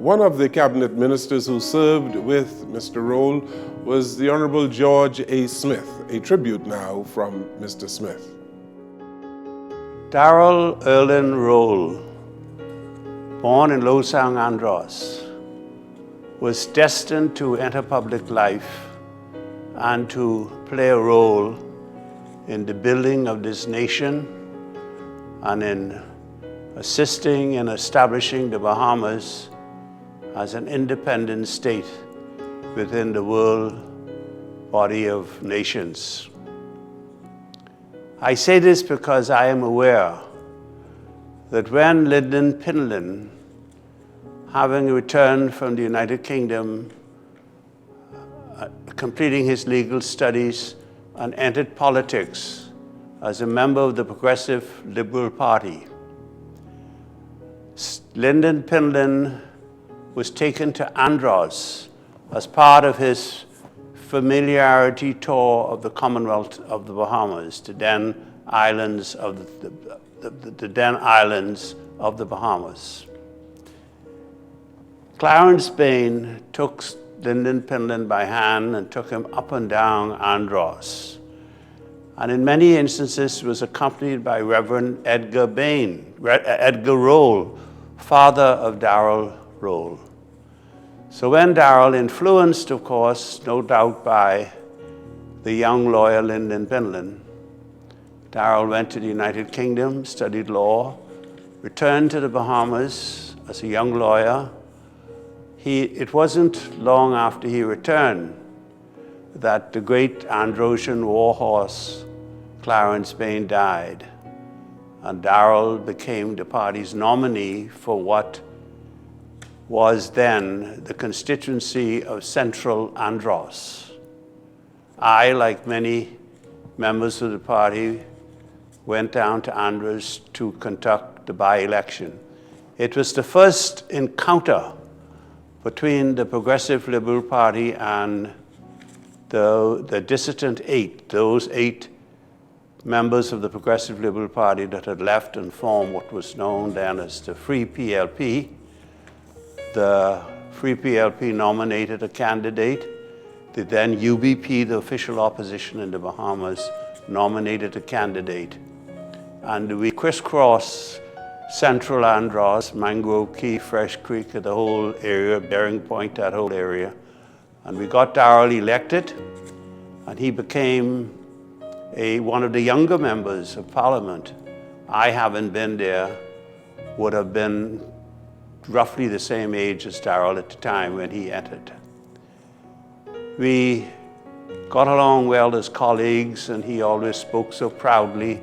One of the cabinet ministers who served with Mr. Rolle was the Honorable George A. Smith, a tribute now from Mr. Smith. Darrell Erlin Rolle, born in Losang, Andros, was destined to enter public life and to play a role in the building of this nation and in assisting in establishing the Bahamas as an independent state within the world body of nations. I say this because I am aware that when Lyndon Pinlin, having returned from the United Kingdom, completing his legal studies and entered politics as a member of the Progressive Liberal Party, Lyndon Pinlin was taken to Andros as part of his familiarity tour of the Commonwealth of the Bahamas, the then islands of the Bahamas. Clarence Bain took Lyndon Pinlin by hand and took him up and down Andros, and in many instances was accompanied by Reverend Edgar Rolle, father of Darrell Rolle. So when Darrell, influenced of course, no doubt by the young lawyer Lyndon Pinlin, Darrell went to the United Kingdom, studied law, returned to the Bahamas as a young lawyer. It wasn't long after he returned that the great Androsian warhorse Clarence Bain died, and Darrell became the party's nominee for what was then the constituency of Central Andros. I, like many members of the party, went down to Andros to conduct the by-election. It was the first encounter between the Progressive Liberal Party and the dissident eight, those 8 members of the Progressive Liberal Party that had left and formed what was known then as the Free PLP. The Free PLP nominated a candidate. The then UBP, the official opposition in the Bahamas, nominated a candidate. And we crisscrossed Central Andros, Mangrove Key, Fresh Creek, the whole area, Bearing Point, that whole area. And we got Darrell elected, and he became one of the younger members of Parliament. I haven't been there, would have been roughly the same age as Darrell at the time when he entered. We got along well as colleagues, and he always spoke so proudly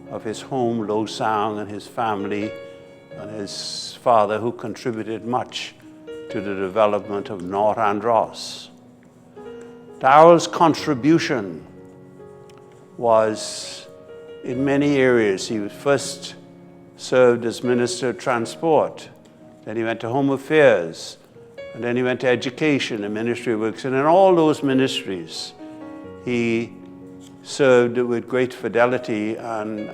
of his home, Losang, and his family, and his father, who contributed much to the development of North Andros. Darrell's contribution was in many areas. He first served as Minister of Transport, then he went to Home Affairs, and then he went to Education and Ministry of Works, and in all those ministries, he served with great fidelity and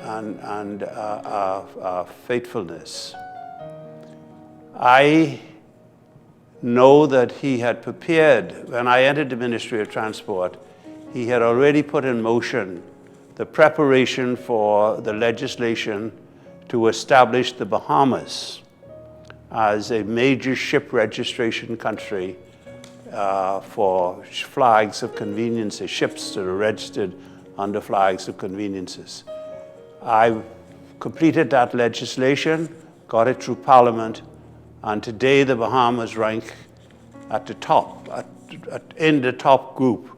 faithfulness. I know that he had prepared, when I entered the Ministry of Transport, he had already put in motion the preparation for the legislation to establish the Bahamas as a major ship registration country for flags of conveniences, ships that are registered under flags of conveniences. I completed that legislation, got it through Parliament, and today the Bahamas rank at the top, in the top group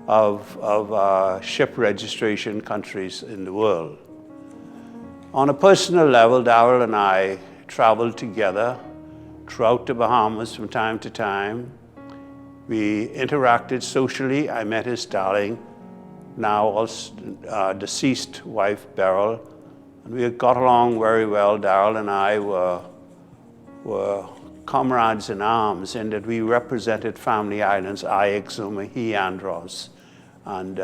of ship registration countries in the world. On a personal level, Darrell and I traveled together throughout the Bahamas from time to time. We interacted socially. I met his darling, now also deceased wife, Beryl, and we got along very well. Darrell and I were comrades in arms in that we represented family islands, I, Exuma, he, Andros, and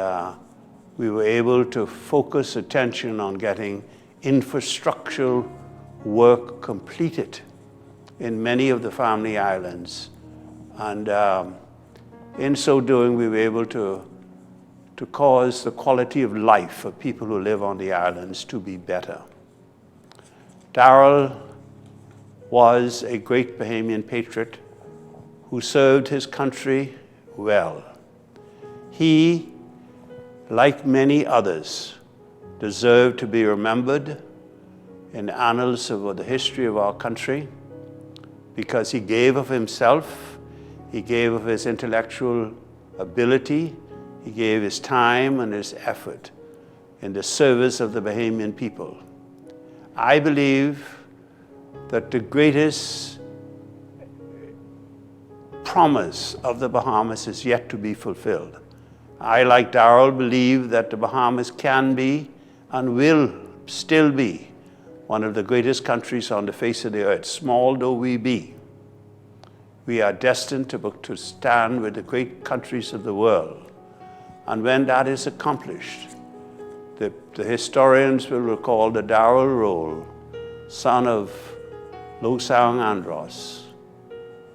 we were able to focus attention on getting infrastructural work completed in many of the family islands. And in so doing, we were able to cause the quality of life of people who live on the islands to be better. Darrell was a great Bahamian patriot who served his country well. He, like many others, deserved to be remembered in the annals of the history of our country because he gave of himself, he gave of his intellectual ability, he gave his time and his effort in the service of the Bahamian people. I believe that the greatest promise of the Bahamas is yet to be fulfilled. I, like Darrell, believe that the Bahamas can be and will still be one of the greatest countries on the face of the earth, small though we be. We are destined to stand with the great countries of the world. And when that is accomplished, the historians will recall that Darrell Rolle, son of Losang Andros,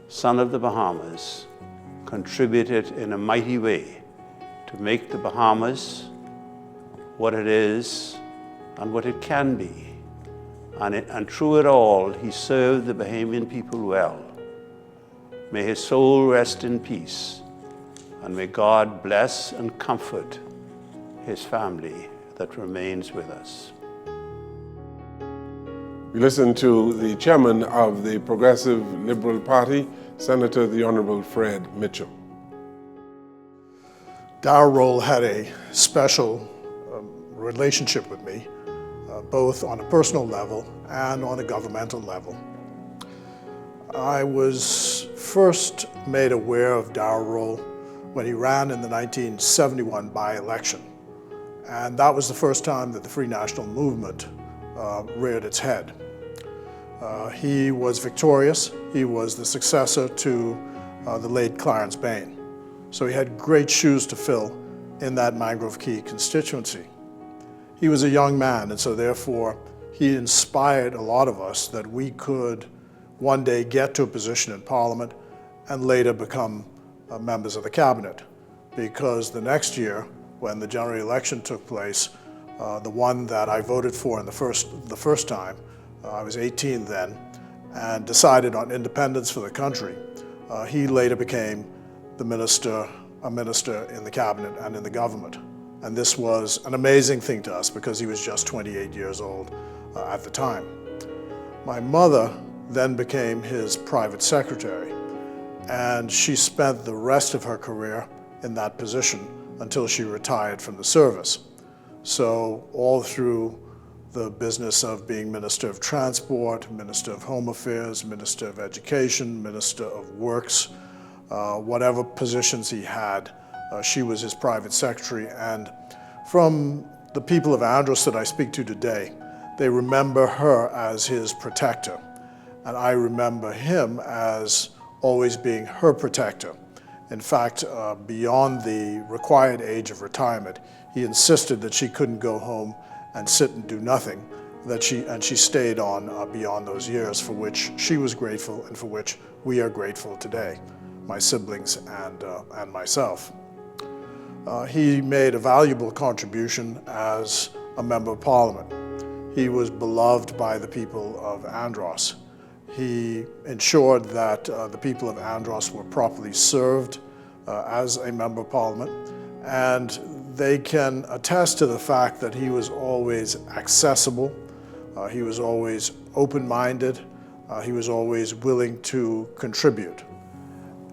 son of the Bahamas, contributed in a mighty way to make the Bahamas what it is and what it can be. And through it all, he served the Bahamian people well. May his soul rest in peace, and may God bless and comfort his family that remains with us. We listen to the chairman of the Progressive Liberal Party, Senator the Honorable Fred Mitchell. Darrell Rolle had a special relationship with me, both on a personal level and on a governmental level. I was first made aware of Darrell Rolle when he ran in the 1971 by-election. And that was the first time that the Free National Movement reared its head. He was victorious. He was the successor to the late Clarence Bain. So he had great shoes to fill in that Mangrove Key constituency. He was a young man, and so therefore he inspired a lot of us that we could one day get to a position in Parliament and later become members of the cabinet. Because the next year, when the general election took place, the one that I voted for in the first time, I was 18 then, and decided on independence for the country, he later became a minister in the cabinet and in the government. And this was an amazing thing to us because he was just 28 years old at the time. My mother then became his private secretary, and she spent the rest of her career in that position until she retired from the service. So all through the business of being Minister of Transport, Minister of Home Affairs, Minister of Education, Minister of Works, whatever positions he had, she was his private secretary. And from the people of Andros that I speak to today, they remember her as his protector. And I remember him as always being her protector. In fact, beyond the required age of retirement, he insisted that she couldn't go home and sit and do nothing, and she stayed on beyond those years, for which she was grateful and for which we are grateful today, my siblings and myself. He made a valuable contribution as a member of Parliament. He was beloved by the people of Andros. He ensured that the people of Andros were properly served as a member of Parliament, and they can attest to the fact that he was always accessible, he was always open-minded, he was always willing to contribute.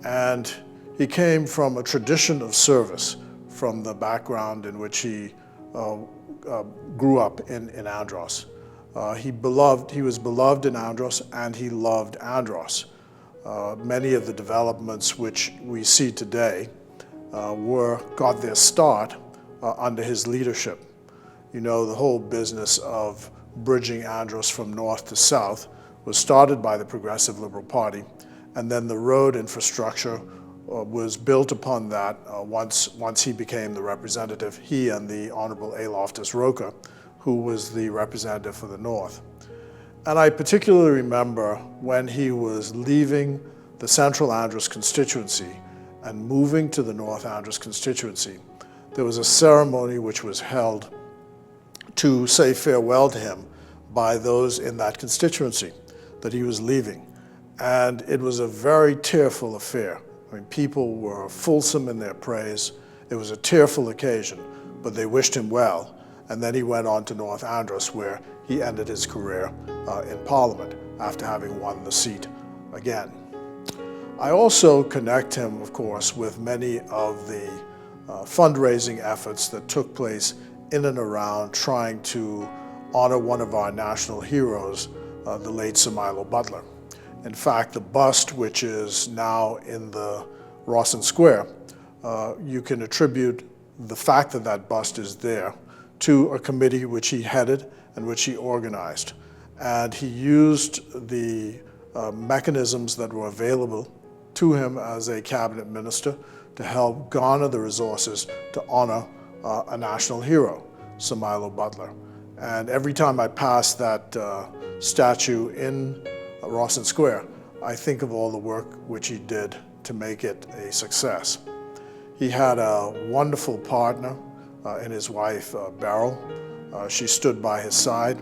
And he came from a tradition of service from the background in which he grew up in Andros. He was beloved in Andros, and he loved Andros. Many of the developments which we see today got their start under his leadership. You know, the whole business of bridging Andros from north to south was started by the Progressive Liberal Party, and then the road infrastructure was built upon that once he became the representative, he and the Honorable A. Loftus Roca, who was the representative for the North. And I particularly remember when he was leaving the Central Andros constituency and moving to the North Andros constituency, there was a ceremony which was held to say farewell to him by those in that constituency that he was leaving. And it was a very tearful affair. I mean, people were fulsome in their praise. It was a tearful occasion, but they wished him well. And then he went on to North Andros, where he ended his career in Parliament after having won the seat again. I also connect him, of course, with many of the fundraising efforts that took place in and around trying to honor one of our national heroes, the late Sir Milo Butler. In fact, the bust, which is now in the Rawson Square, you can attribute the fact that that bust is there to a committee which he headed and which he organized. And he used the mechanisms that were available to him as a cabinet minister to help garner the resources to honor a national hero, Sir Milo Butler. And every time I pass that statue in Rawson Square, I think of all the work which he did to make it a success. He had a wonderful partner in his wife, Darrell. She stood by his side,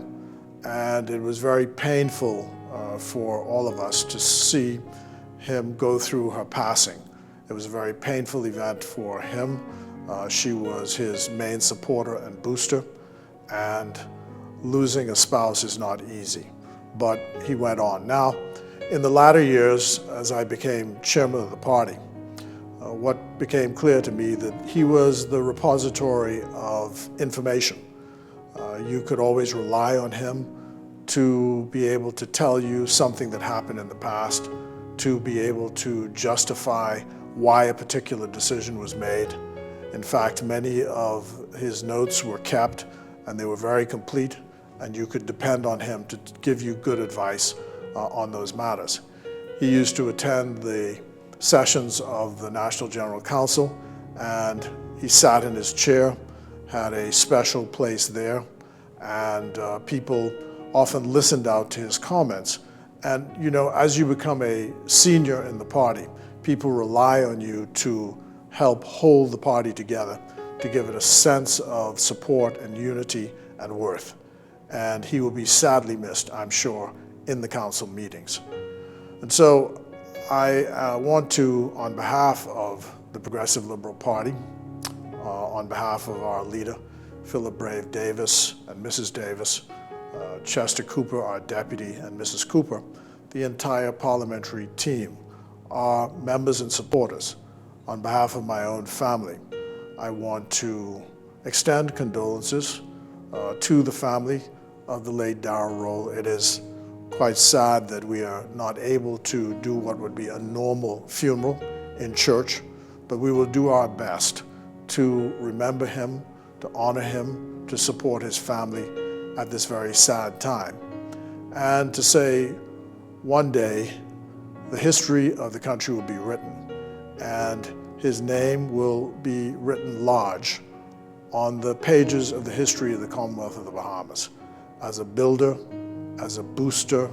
and it was very painful for all of us to see him go through her passing. It was a very painful event for him. She was his main supporter and booster, and losing a spouse is not easy, but he went on. Now, in the latter years, as I became chairman of the party, what became clear to me that he was the repository of information. You could always rely on him to be able to tell you something that happened in the past, to be able to justify why a particular decision was made. In fact, many of his notes were kept, and they were very complete, and you could depend on him to give you good advice on those matters. He used to attend the sessions of the National General Council, and he sat in his chair, had a special place there, and people often listened out to his comments. And you know, as you become a senior in the party, people rely on you to help hold the party together, to give it a sense of support and unity and worth. And he will be sadly missed, I'm sure, in the council meetings. And so I want to, on behalf of the Progressive Liberal Party, on behalf of our leader, Philip Brave Davis and Mrs. Davis, Chester Cooper, our deputy, and Mrs. Cooper, the entire parliamentary team, our members and supporters, on behalf of my own family, I want to extend condolences to the family of the late Darrell Rolle. It is quite sad that we are not able to do what would be a normal funeral in church, but we will do our best to remember him, to honor him, to support his family at this very sad time, and to say one day the history of the country will be written, and his name will be written large on the pages of the history of the Commonwealth of the Bahamas as a builder, as a booster,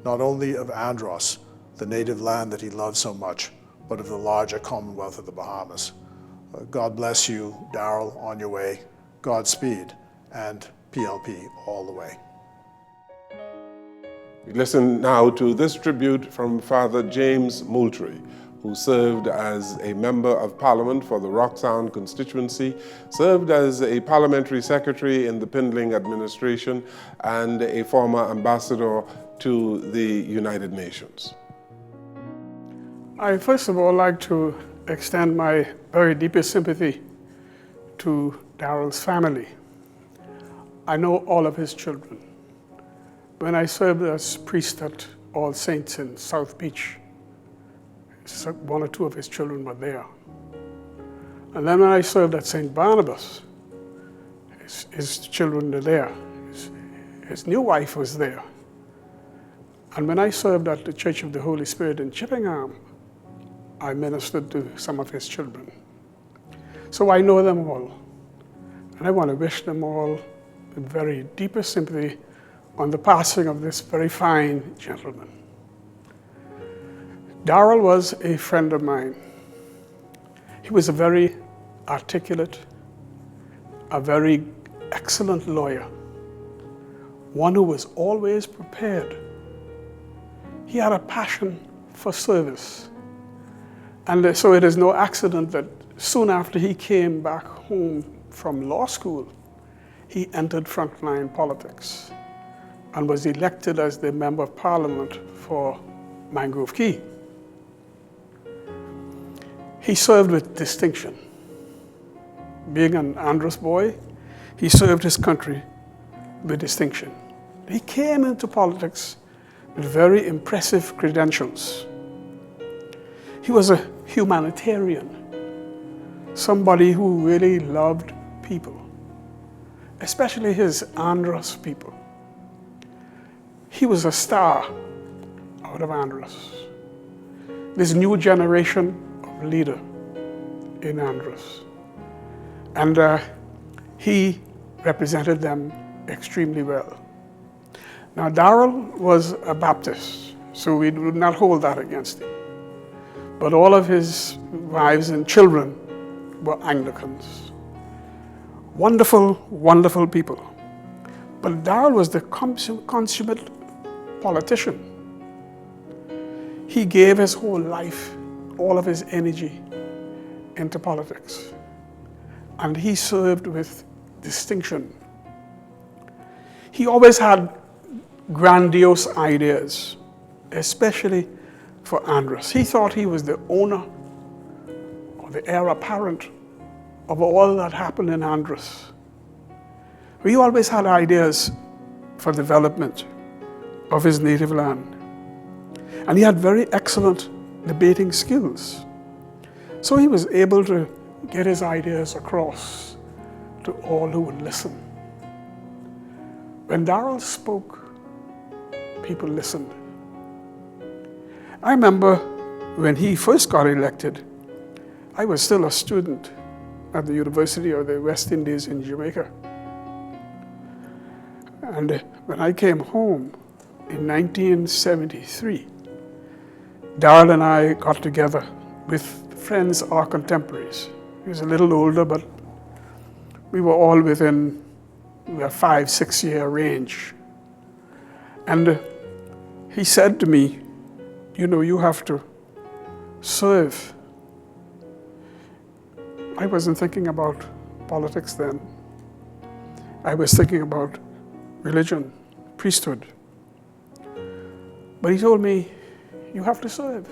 not only of Andros, the native land that he loved so much, but of the larger Commonwealth of the Bahamas. God bless you, Darrell, on your way. Godspeed, and PLP all the way. We listen now to this tribute from Father James Moultrie, who served as a Member of Parliament for the Roxtown constituency, served as a parliamentary secretary in the Pindling administration, and a former ambassador to the United Nations. I first of all like to extend my very deepest sympathy to Darrell's family. I know all of his children. When I served as priest at All Saints in South Beach, one or two of his children were there. And then when I served at St. Barnabas, his children were there. His new wife was there. And when I served at the Church of the Holy Spirit in Chippingham, I ministered to some of his children. So I know them all. And I want to wish them all the very deepest sympathy on the passing of this very fine gentleman. Darrell was a friend of mine. He was a very articulate, a very excellent lawyer, one who was always prepared. He had a passion for service. And so it is no accident that soon after he came back home from law school, he entered frontline politics and was elected as the Member of Parliament for Mangrove Key. He served with distinction. Being an Andros boy, he served his country with distinction. He came into politics with very impressive credentials. He was a humanitarian, somebody who really loved people, especially his Andros people. He was a star out of Andros, this new generation of leader in Andros. And he represented them extremely well. Now, Darrell was a Baptist, so we would not hold that against him. But all of his wives and children were Anglicans. Wonderful, wonderful people. But Darrell was the consummate politician. He gave his whole life, all of his energy into politics. And he served with distinction. He always had grandiose ideas, especially for Andros. He thought he was the owner or the heir apparent of all that happened in Andros. He always had ideas for development of his native land. And he had very excellent debating skills. So he was able to get his ideas across to all who would listen. When Darrell spoke, people listened. I remember when he first got elected, I was still a student at the University of the West Indies in Jamaica. And when I came home in 1973, Darrell and I got together with friends, our contemporaries. He was a little older, but we were all within a 5-6 year range. And he said to me, you know, you have to serve. I wasn't thinking about politics then. I was thinking about religion, priesthood. But he told me, you have to serve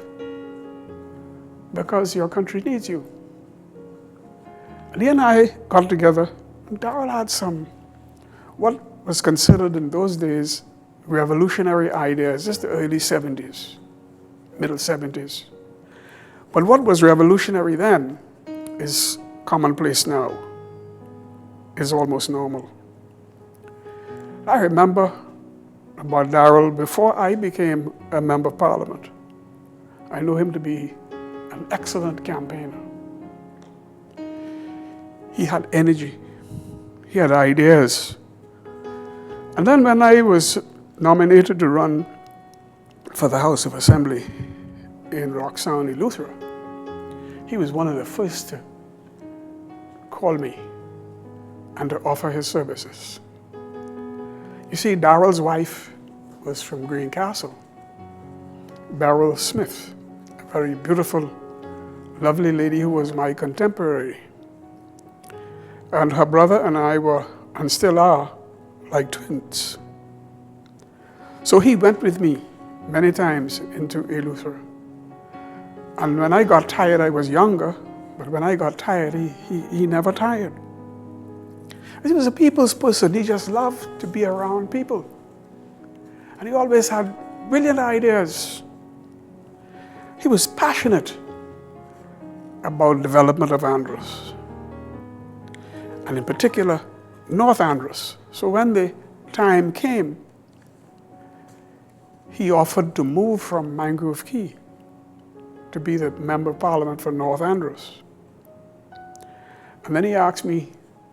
because your country needs you. And he and I got together, and Darrell had some, what was considered in those days, revolutionary ideas, just the early 70s, middle 70s. But what was revolutionary then is commonplace now, is almost normal. I remember about Darrell before I became a Member of Parliament. I know him to be an excellent campaigner. He had energy, he had ideas. And then when I was nominated to run for the House of Assembly in Roxanne, Eleuthera, he was one of the first to call me and to offer his services. You see, Darrell's wife was from Greencastle, Beryl Smith, a very beautiful, lovely lady who was my contemporary. And her brother and I were, and still are, like twins. So he went with me many times into Eleuthera. And when I got tired, I was younger, but when I got tired, he never tired. He was a people's person. He just loved to be around people. And he always had brilliant ideas. He was passionate about development of Andros, and in particular, North Andros. So when the time came, he offered to move from Mangrove Key to be the Member of Parliament for North Andros. And then he asked me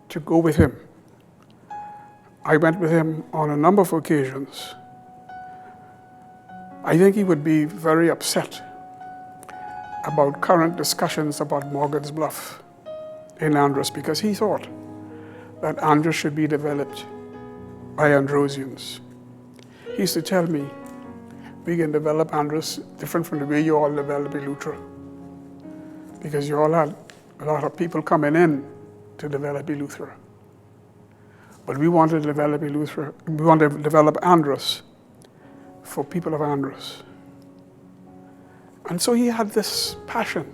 to go with him I went with him on a number of occasions. I think he would be very upset about current discussions about Morgan's Bluff in Andros, because he thought that Andros should be developed by Androsians. He used to tell me, we can develop Andros different from the way you all develop Eleuthera, because you all had a lot of people coming in to develop Eleuthera. But we want to develop Eleuthera, we want to develop Andros for people of Andros. And so he had this passion.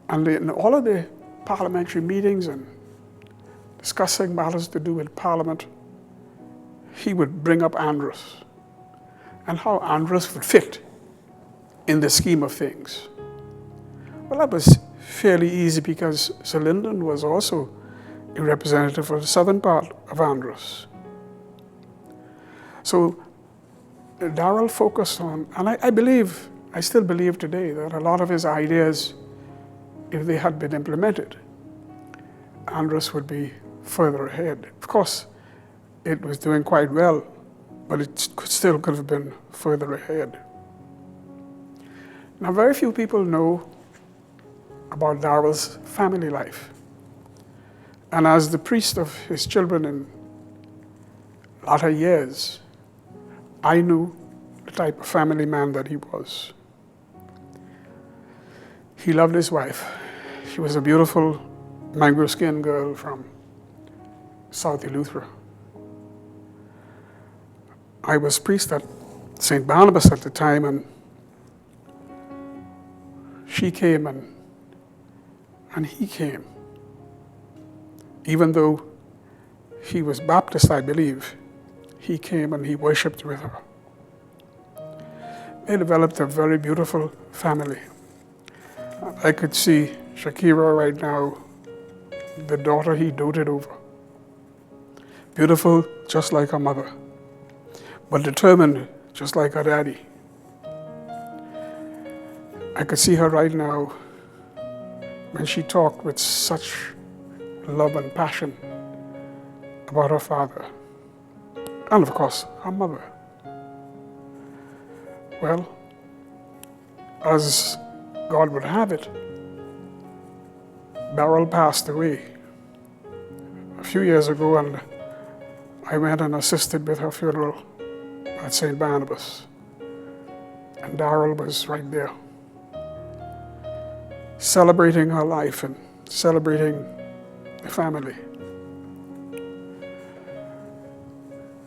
And in all of the parliamentary meetings and discussing matters to do with Parliament, he would bring up Andros and how Andros would fit in the scheme of things. Well, that was fairly easy because Sir Lyndon was also a representative of the southern part of Andros. So Darrell focused on, and I still believe today that a lot of his ideas, if they had been implemented, Andros would be further ahead. Of course, it was doing quite well, but it still could have been further ahead. Now, very few people know about Darrell's family life. And as the priest of his children in latter years, I knew the type of family man that he was. He loved his wife. She was a beautiful mango-skinned girl from South Eleuthera. I was priest at St. Barnabas at the time, and she came and he came. Even though he was Baptist, I believe, he came and he worshipped with her. They developed a very beautiful family. I could see Shakira right now, the daughter he doted over. Beautiful, just like her mother, but determined, just like her daddy. I could see her right now when she talked with such love and passion about her father, and of course, her mother. Well, as God would have it, Darrell passed away a few years ago, and I went and assisted with her funeral at St. Barnabas. And Darrell was right there, celebrating her life and celebrating the family.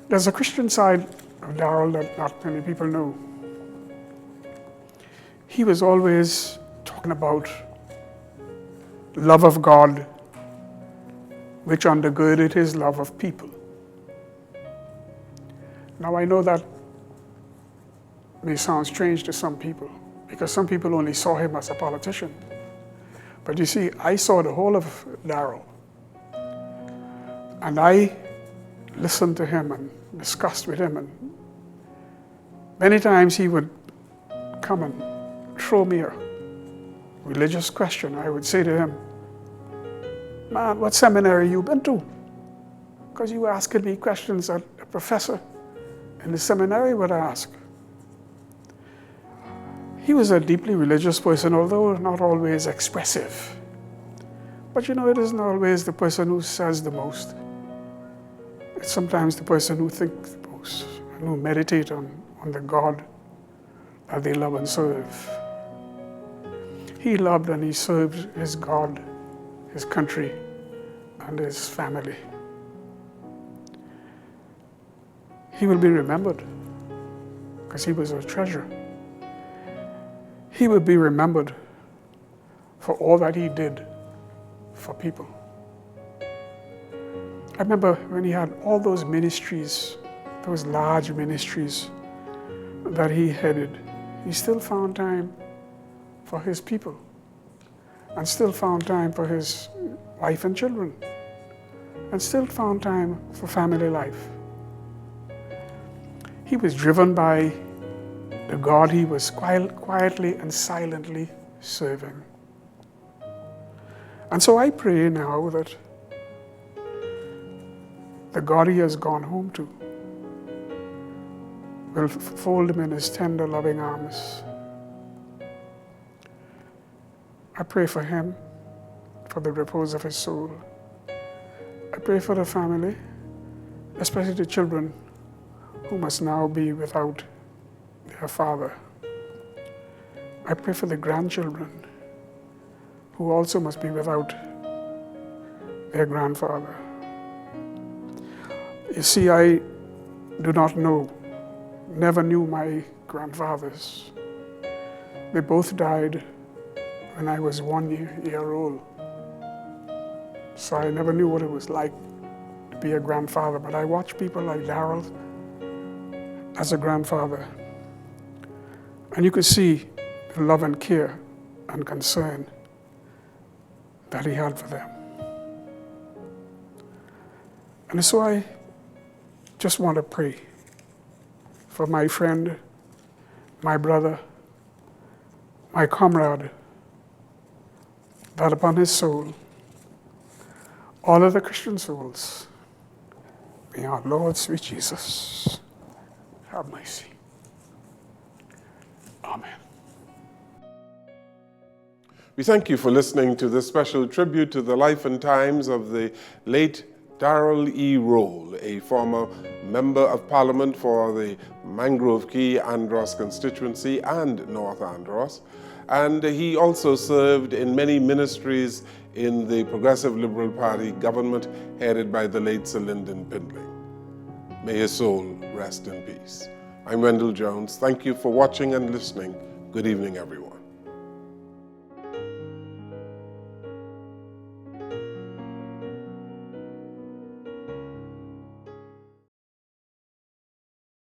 There's a Christian side of Darrell that not many people know. He was always talking about love of God, which undergirded his love of people. Now I know that may sound strange to some people, because some people only saw him as a politician. But you see, I saw the whole of Darrell. And I listened to him and discussed with him. And many times he would come and throw me a religious question. I would say to him, "Man, what seminary you been to?" Because you were asking me questions that a professor in the seminary would ask. He was a deeply religious person, although not always expressive. But you know, it isn't always the person who says the most. It's sometimes the person who thinks the most and who meditate on the God that they love and serve. He loved and he served his God, his country, and his family. He will be remembered because he was a treasure. He will be remembered for all that he did for people. I remember when he had all those ministries, those large ministries that he headed, he still found time for his people and still found time for his wife and children and still found time for family life. He was driven by the God he was quietly and silently serving. And so I pray now that the God he has gone home to will fold him in his tender, loving arms. I pray for him, for the repose of his soul. I pray for the family, especially the children who must now be without their father. I pray for the grandchildren who also must be without their grandfather. You see, I do not know, never knew my grandfathers. They both died when I was 1 year old. So I never knew what it was like to be a grandfather, but I watched people like Darrell as a grandfather. And you could see the love and care and concern that he had for them. And so I just want to pray for my friend, my brother, my comrade, that upon his soul, all of the Christian souls, may our Lord, sweet Jesus, have mercy. Amen. We thank you for listening to this special tribute to the life and times of the late Darrell E. Rolle, a former Member of Parliament for the Mangrove Key Andros constituency and North Andros. And he also served in many ministries in the Progressive Liberal Party government headed by the late Sir Lyndon Pindling. May his soul rest in peace. I'm Wendell Jones. Thank you for watching and listening. Good evening, everyone.